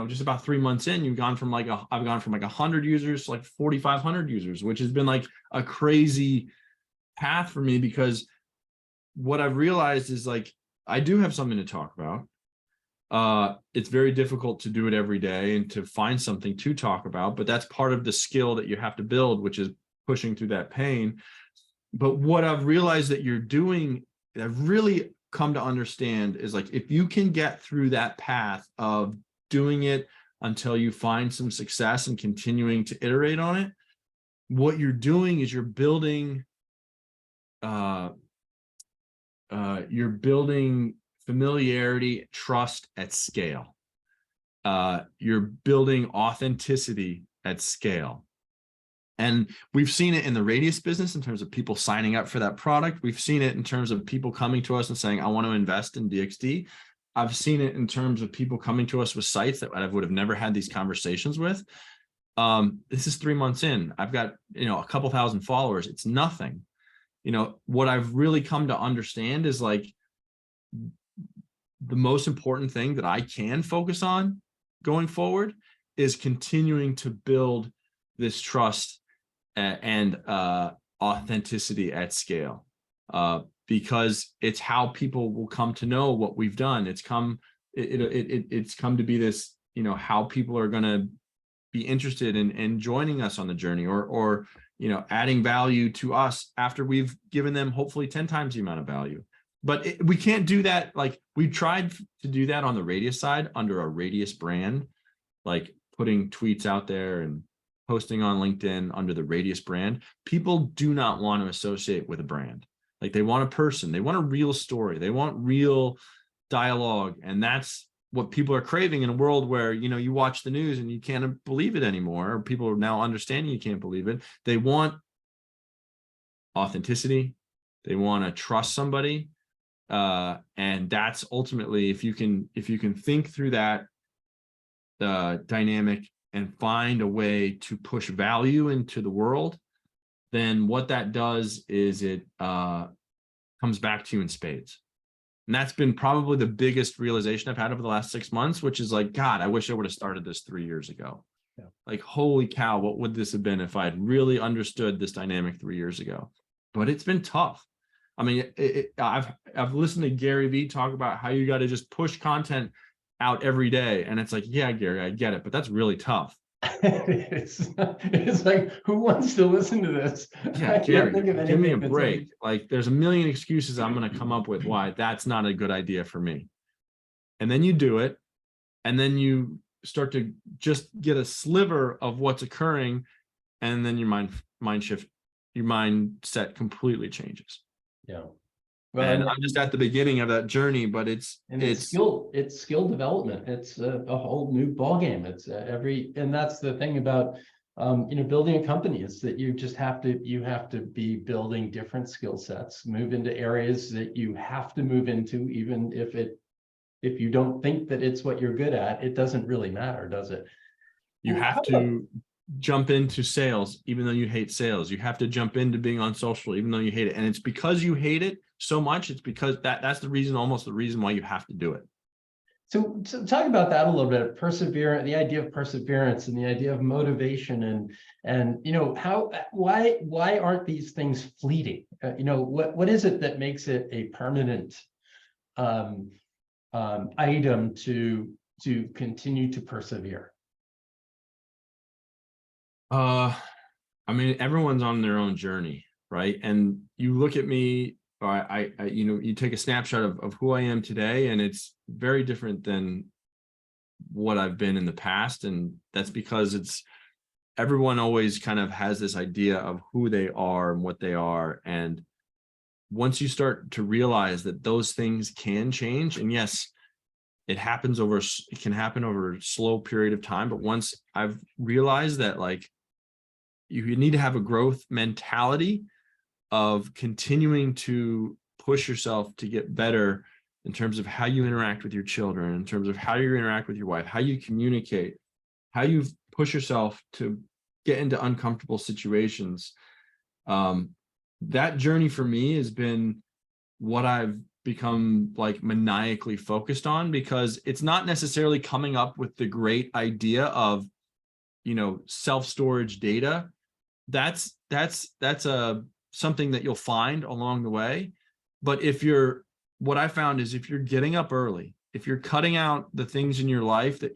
just about 3 months in, I've gone from like 100 users to like 4,500 users, which has been like a crazy path for me, because what I've realized is like, I do have something to talk about. It's very difficult to do it every day and to find something to talk about, but that's part of the skill that you have to build, which is pushing through that pain. But what I've realized that you're doing, that I've really come to understand, is like, if you can get through that path of doing it until you find some success and continuing to iterate on it, what you're doing is you're building familiarity, trust at scale. You're building authenticity at scale. And we've seen it in the Radius business in terms of people signing up for that product. We've seen it in terms of people coming to us and saying, I want to invest in DXD. I've seen it in terms of people coming to us with sites that I would have never had these conversations with. This is 3 months in. I've got, a couple thousand followers. It's nothing. What I've really come to understand is like the most important thing that I can focus on going forward is continuing to build this trust and authenticity at scale, because it's how people will come to know what we've done. It's come to be this, how people are going to be interested in joining us on the journey, or adding value to us after we've given them hopefully 10 times the amount of value. But we can't do that. Like, we tried to do that on the Radius side under a Radius brand, like putting tweets out there and posting on LinkedIn under the Radius brand. People do not want to associate with a brand. Like, they want a person, they want a real story, they want real dialogue. And that's what people are craving in a world where, you watch the news and you can't believe it anymore. People are now understanding you can't believe it. They want authenticity. They want to trust somebody. And that's ultimately, if you can think through that dynamic and find a way to push value into the world, then what that does is it comes back to you in spades. And that's been probably the biggest realization I've had over the last 6 months, which is like, God, I wish I would have started this 3 years ago. Yeah. Like, holy cow, what would this have been if I had really understood this dynamic 3 years ago? But it's been tough. I mean, I've listened to Gary Vee talk about how you got to just push content out every day. And it's like, yeah, Gary, I get it, but that's really tough. It's like, who wants to listen to this? Yeah, Gary, give me a break. Like, there's a million excuses I'm going to come up with why that's not a good idea for me. And then you do it. And then you start to just get a sliver of what's occurring. And then your mindset completely changes. Yeah. Well, and I'm just at the beginning of that journey, but it's skill development. It's a whole new ballgame. It's and that's the thing about building a company, is that you have to be building different skill sets, move into areas that you have to move into, even if you don't think that it's what you're good at. It doesn't really matter, does it? You have to jump into sales, even though you hate sales. You have to jump into being on social, even though you hate it. And it's because you hate it so much. It's because that's the reason, almost the reason why you have to do it. So talk about that a little bit. Perseverance, the idea of perseverance, and the idea of motivation, and why aren't these things fleeting? What is it that makes it a permanent item to continue to persevere? I mean, everyone's on their own journey, right? And you look at me, or you take a snapshot of who I am today, and it's very different than what I've been in the past. And that's because everyone always kind of has this idea of who they are and what they are. And once you start to realize that those things can change, and yes, it can happen over a slow period of time. But once I've realized that, like, you need to have a growth mentality of continuing to push yourself to get better in terms of how you interact with your children, in terms of how you interact with your wife, how you communicate, how you push yourself to get into uncomfortable situations. That journey for me has been what I've become like maniacally focused on, because it's not necessarily coming up with the great idea of, self-storage data. That's something that you'll find along the way. But what I found is, if you're getting up early, if you're cutting out the things in your life that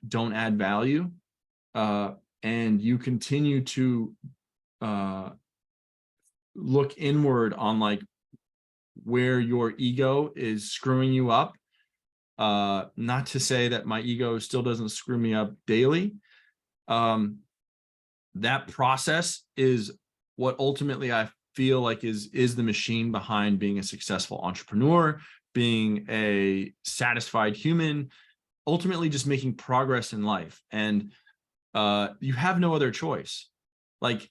don't add value, and you continue to look inward on like where your ego is screwing you up, not to say that my ego still doesn't screw me up daily. That process is what ultimately I feel like is the machine behind being a successful entrepreneur, being a satisfied human, ultimately just making progress in life. And you have no other choice. Like,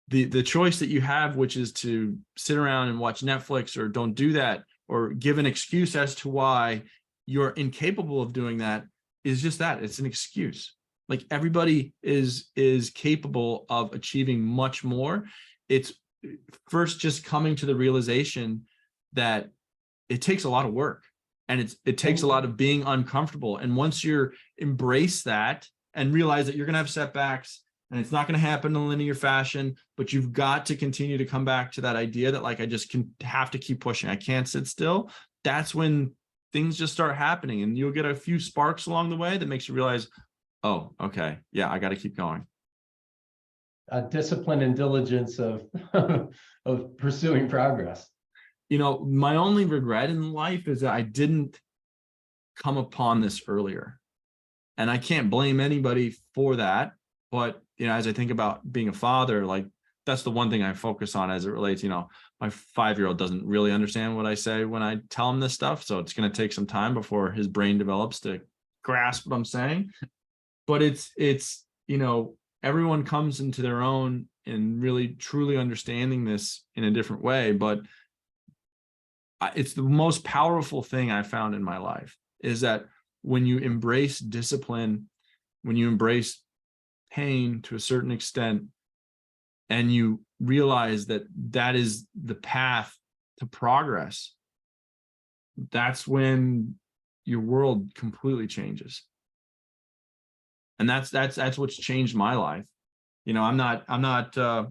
the choice that you have, which is to sit around and watch Netflix, or don't do that, or give an excuse as to why you're incapable of doing that is just that. It's an excuse. Like everybody is capable of achieving much more. It's first just coming to the realization that it takes a lot of work, and it takes a lot of being uncomfortable. And once you're embrace that and realize that you're going to have setbacks and it's not going to happen in a linear fashion, but you've got to continue to come back to that idea that like, I just have to keep pushing. I can't sit still. That's when things just start happening, and you'll get a few sparks along the way that makes you realize, oh, okay, yeah, I got to keep going. Discipline and diligence of of pursuing progress. My only regret in life is that I didn't come upon this earlier. And I can't blame anybody for that. But, as I think about being a father, like that's the one thing I focus on as it relates, my 5-year-old doesn't really understand what I say when I tell him this stuff. So it's going to take some time before his brain develops to grasp what I'm saying. But it's, everyone comes into their own and really truly understanding this in a different way. But it's the most powerful thing I found in my life is that when you embrace discipline, when you embrace pain to a certain extent, and you realize that that is the path to progress, that's when your world completely changes. And that's what's changed my life. I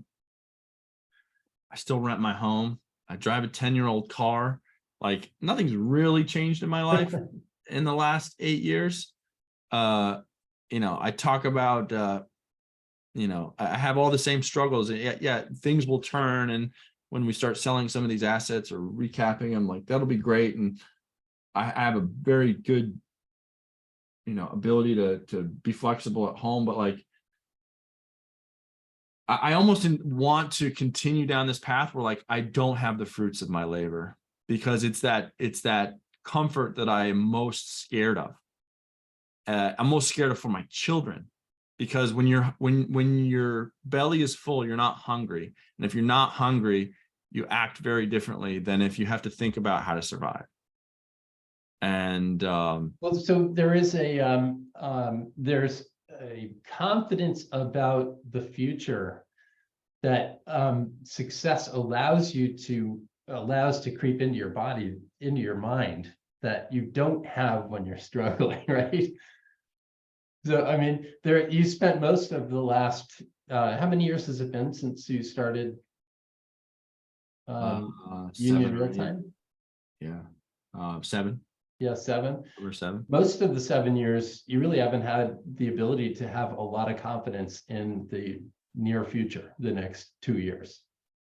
still rent my home. I drive a 10-year-old car. Like nothing's really changed in my life in the last 8 years. I talk about, I have all the same struggles. Yeah, things will turn. And when we start selling some of these assets or recapping them, like that'll be great. And I have a very good, ability to be flexible at home. But like, I almost want to continue down this path where like I don't have the fruits of my labor, because it's that comfort that I am most scared of. I'm most scared of for my children, because when your belly is full, you're not hungry, and if you're not hungry, you act very differently than if you have to think about how to survive. And well, so there's a confidence about the future that success allows to creep into your body, into your mind, that you don't have when you're struggling, right? So I mean, you spent most of the last how many years has it been since you started Union Realtime? Yeah, 7. Yeah, 7. Over 7. Most of the 7 years, you really haven't had the ability to have a lot of confidence in the near future, the next 2 years.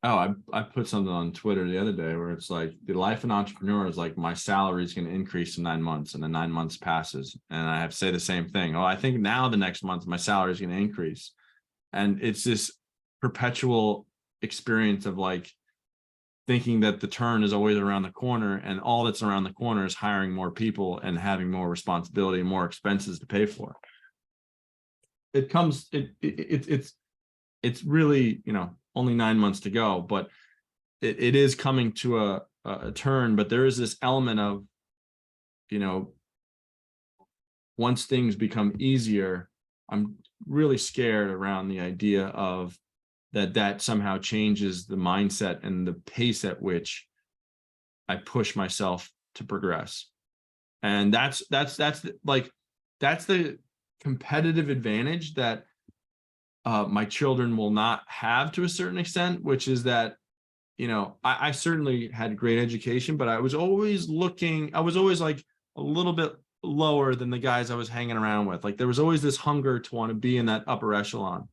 Oh, I put something on Twitter the other day where it's like the life of an entrepreneur is like my salary is going to increase in 9 months, and then 9 months passes, and I have to say the same thing. Oh, I think now the next month my salary is going to increase, and it's this perpetual experience of like thinking that the turn is always around the corner, and all that's around the corner is hiring more people and having more responsibility and more expenses to pay for. It's really, only 9 months to go, but it is coming to a turn. But there is this element of, once things become easier, I'm really scared around the idea of that somehow changes the mindset and the pace at which I push myself to progress. And that's the competitive advantage that my children will not have to a certain extent, which is that, I certainly had great education, but I was always like a little bit lower than the guys I was hanging around with. Like there was always this hunger to want to be in that upper echelon.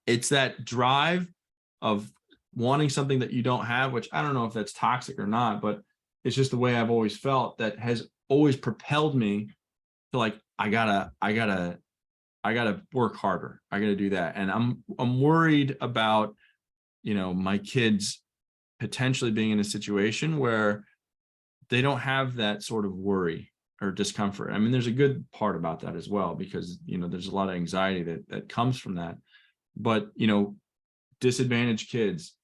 It's that drive of wanting something that you don't have, which I don't know if that's toxic or not, but it's just the way I've always felt, that has always propelled me to like, I gotta work harder. I gotta do that. And I'm worried about, my kids potentially being in a situation where they don't have that sort of worry or discomfort. I mean, there's a good part about that as well, because, there's a lot of anxiety that comes from that. But, disadvantaged kids,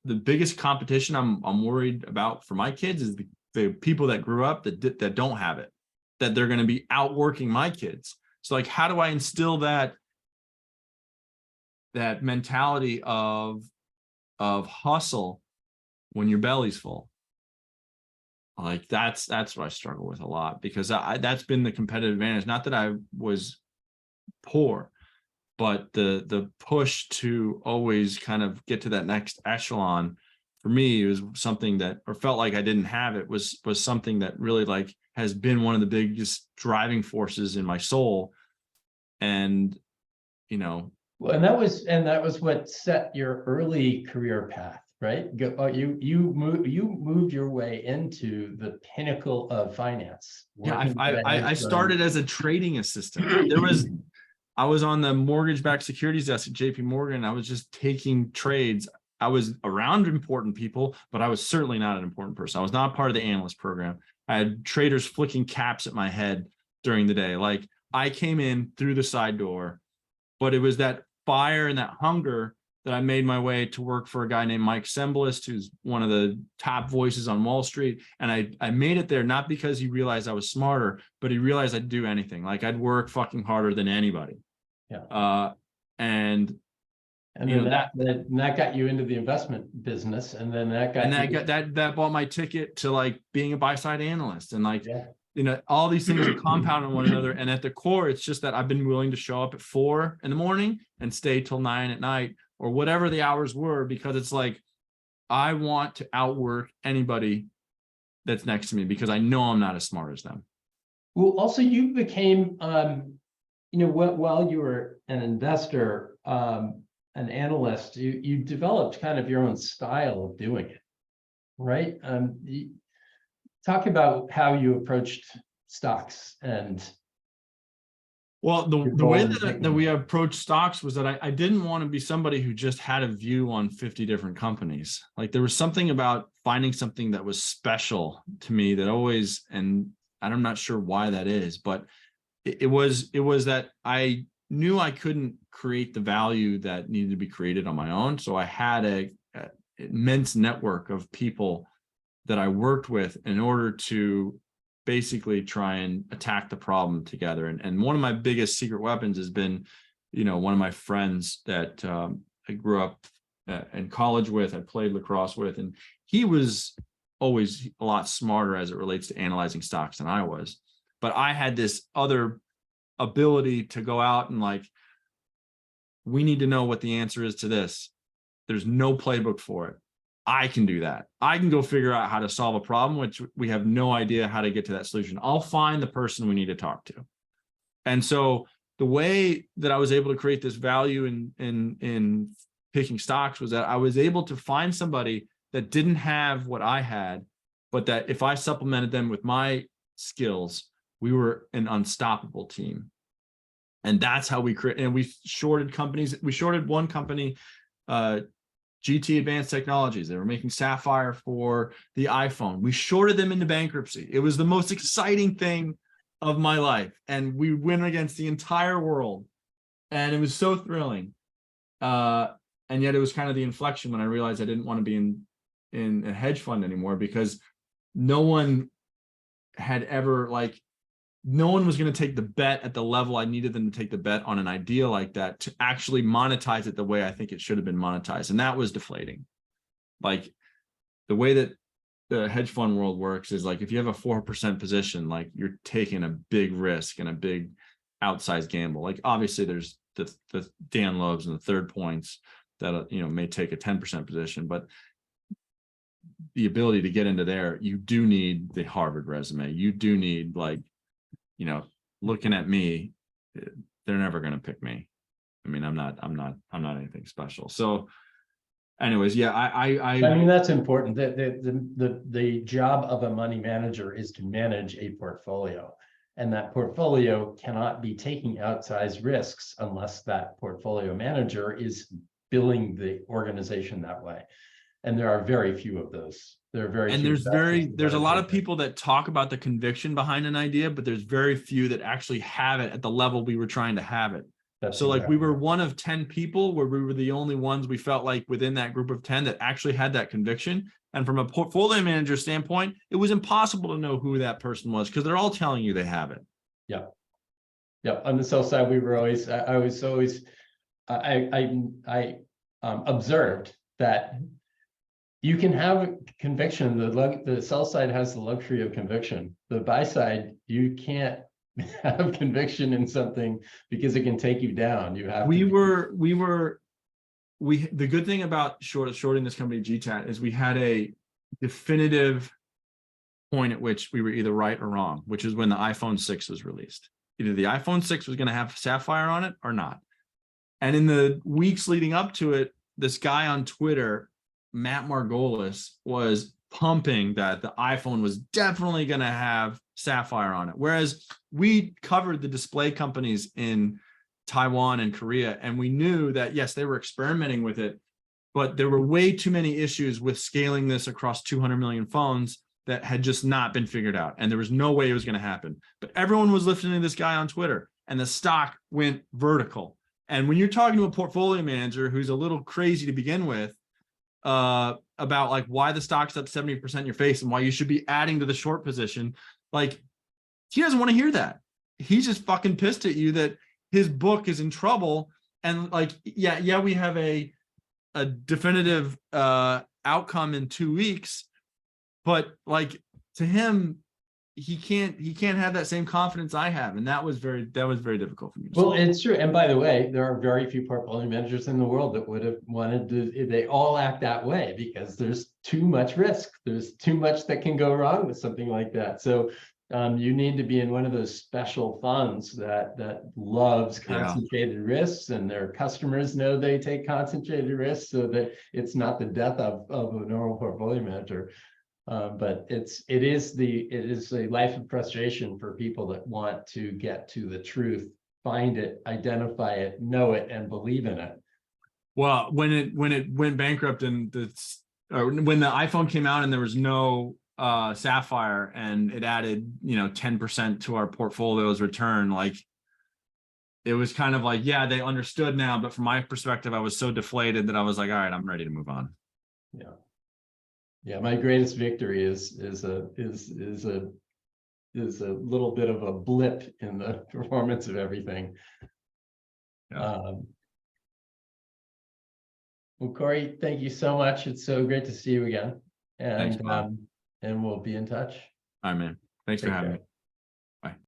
the biggest competition I'm worried about for my kids is the people that grew up that don't have it, that they're going to be outworking my kids. So like, how do I instill that mentality of hustle when your belly's full? Like that's what I struggle with a lot, because that's been the competitive advantage. Not that I was poor, but the push to always kind of get to that next echelon for me was something that, or felt like I didn't have it, was something that really like has been one of the biggest driving forces in my soul. And, you know, Well, and that was what set your early career path, right? You moved your way into the pinnacle of finance. yeah, I started as a trading assistant. I was on the mortgage-backed securities desk at JP Morgan. I was just taking trades. I was around important people, but I was certainly not an important person. I was not part of the analyst program. I had traders flicking caps at my head during the day. Like, I came in through the side door, but it was that fire and that hunger that I made my way to work for a guy named Mike Semblist, who's one of the top voices on Wall Street. And I made it there not because he realized I was smarter, but he realized I'd do anything. Like, I'd work fucking harder than anybody. Yeah. And then that got you into the investment business, and then that bought my ticket to like being a buy side analyst, and like, you know, all these things are compound on one another. And at the core, it's just that I've been willing to show up at 4 a.m. and stay till 9 p.m. or whatever the hours were, because it's like, I want to outwork anybody that's next to me, because I know I'm not as smart as them. Well, also you became, while you were an investor, an analyst, you developed kind of your own style of doing it, right? Talk about how you approached stocks. And well, the way that we approached stocks was that I didn't want to be somebody who just had a view on 50 different companies. Like, there was something about finding something that was special to me that always, and I'm not sure why that is, but it was that I knew I couldn't create the value that needed to be created on my own. So I had an immense network of people that I worked with in order to basically try and attack the problem together. And one of my biggest secret weapons has been, one of my friends that I grew up in college with, I played lacrosse with, and he was always a lot smarter as it relates to analyzing stocks than I was. But I had this other ability to go out and like, we need to know what the answer is to this. There's no playbook for it. I can do that. I can go figure out how to solve a problem, which we have no idea how to get to that solution. I'll find the person we need to talk to. And so the way that I was able to create this value in picking stocks was that I was able to find somebody that didn't have what I had, but that if I supplemented them with my skills, we were an unstoppable team. And that's how we create. And we shorted companies. We shorted one company, GT Advanced Technologies. They were making Sapphire for the iPhone. We shorted them into bankruptcy. It was the most exciting thing of my life. And we went against the entire world. And it was so thrilling. And yet it was kind of the inflection when I realized I didn't want to be in a hedge fund anymore, because no one had ever, no one was going to take the bet at the level I needed them to take the bet on an idea like that to actually monetize it the way I think it should have been monetized. And that was deflating. Like, the way that the hedge fund world works is like, if you have a 4% position, like, you're taking a big risk and a big outsized gamble. Like, obviously there's the Dan Loebs and the Third Points that, may take a 10% position, but the ability to get into there, you do need the Harvard resume. You do need, looking at me, they're never going to pick me. I mean, I'm not anything special. So anyways, yeah, I mean, that's important. The job of a money manager is to manage a portfolio, and that portfolio cannot be taking outsized risks unless that portfolio manager is billing the organization that way. And there are very few of those. There are very few. There's a lot of people that talk about the conviction behind an idea, but there's very few that actually have it at the level we were trying to have it. So like we were one of 10 people where we were the only ones we felt like within that group of 10 that actually had that conviction. And from a portfolio manager standpoint, it was impossible to know who that person was because they're all telling you they have it. Yeah. Yeah. On the sell side, we were always, I observed that you can have conviction. The sell side has the luxury of conviction. The buy side, you can't have conviction in something because it can take you down. You have the good thing about shorting this company GTAT is we had a definitive point at which we were either right or wrong, which is when the iPhone 6 was released. Either the iPhone 6 was going to have Sapphire on it or not. And in the weeks leading up to it, this guy on Twitter, Matt Margolis, was pumping that the iPhone was definitely going to have Sapphire on it. Whereas we covered the display companies in Taiwan and Korea, and we knew that, yes, they were experimenting with it, but there were way too many issues with scaling this across 200 million phones that had just not been figured out. And there was no way it was going to happen. But everyone was listening to this guy on Twitter, and the stock went vertical. And when you're talking to a portfolio manager who's a little crazy to begin with, about like why the stock's up 70% in your face and why you should be adding to the short position, like he doesn't want to hear that. He's just fucking pissed at you that his book is in trouble. And like, yeah, we have a definitive outcome in 2 weeks, but like to him, he can't have that same confidence I have, and that was very difficult for me. Well, it's true. And by the way, there are very few portfolio managers in the world that would have wanted to. They all act that way because there's too much risk. There's too much that can go wrong with something like that. So you need to be in one of those special funds that loves concentrated risks, and their customers know they take concentrated risks, so that it's not the death of a normal portfolio manager. But it is a life of frustration for people that want to get to the truth, find it, identify it, know it, and believe in it. Well, when it went bankrupt and when the iPhone came out and there was no Sapphire, and it added 10% to our portfolio's return, like it was kind of like, yeah, they understood now, but from my perspective, I was so deflated that I was like, all right, I'm ready to move on. Yeah, my greatest victory is a little bit of a blip in the performance of everything. Yeah. Well, Cory, thank you so much. It's so great to see you again. And thanks, and we'll be in touch. All right, man. Thanks for having me.